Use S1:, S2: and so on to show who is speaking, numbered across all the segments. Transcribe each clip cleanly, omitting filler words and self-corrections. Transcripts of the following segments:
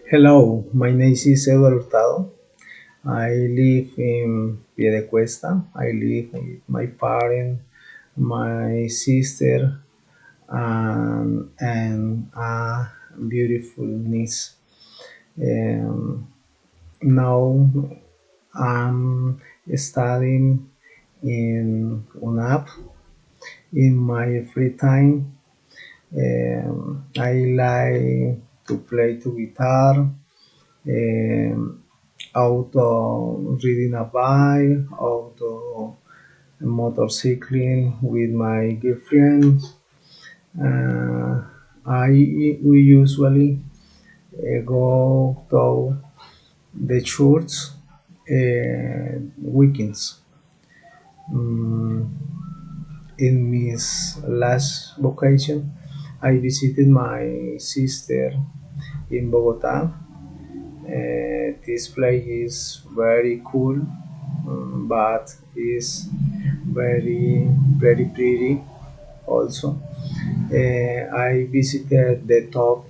S1: Hello, my name is Eduardo Hurtado. I live in Piedecuesta. I live with my parents, my sister, and a beautiful niece. Now I'm studying in UNAP in my free time. I like to play the guitar. Um, Auto reading a bike, auto motorcycling with my girlfriend. Uh, I we usually go to the church weekends. Mm, in this last vacation, I visited my sister in Bogota. This place is very cool, but is very pretty also. I visited the top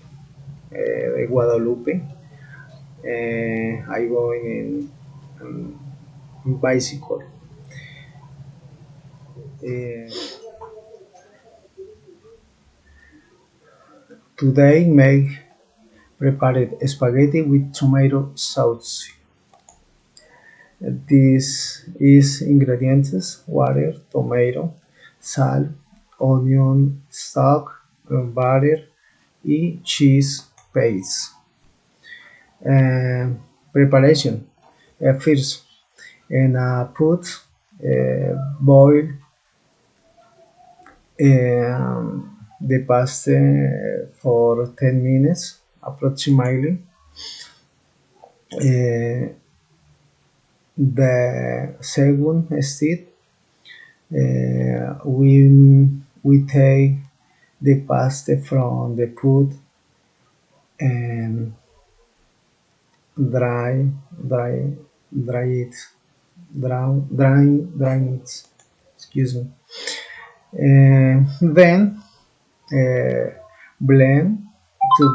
S1: de Guadalupe. I going in bicycle. Uh, Today make prepared spaghetti with tomato sauce. This is ingredients: water, tomato, salt, onion stock, butter, and cheese paste. Preparation. First, and put boil the pasta for 10 minutes approximately. Uh, the second step, we take the pasta from the pot and dry dry dry it dry it, excuse me. Then uh, blend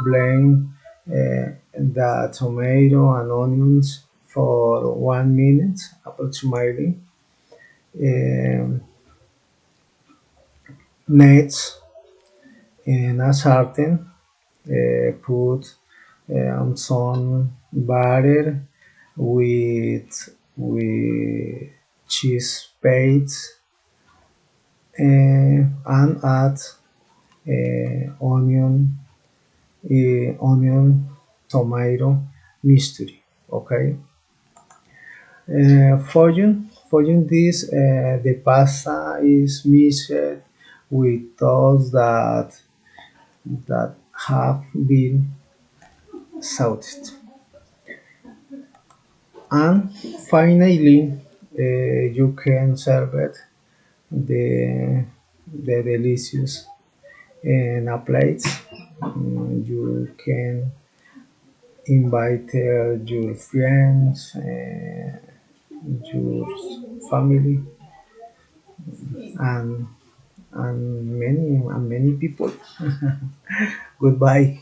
S1: blend the tomato and onions for 1 minute approximately. Um, Next, in a sartén, put some butter with cheese paste and add onion, tomato mixture. Okay. For this, the pasta is mixed with those that have been salted. And finally, you can serve it the delicious in a plate. You can invite your friends, your family, and many people. Goodbye.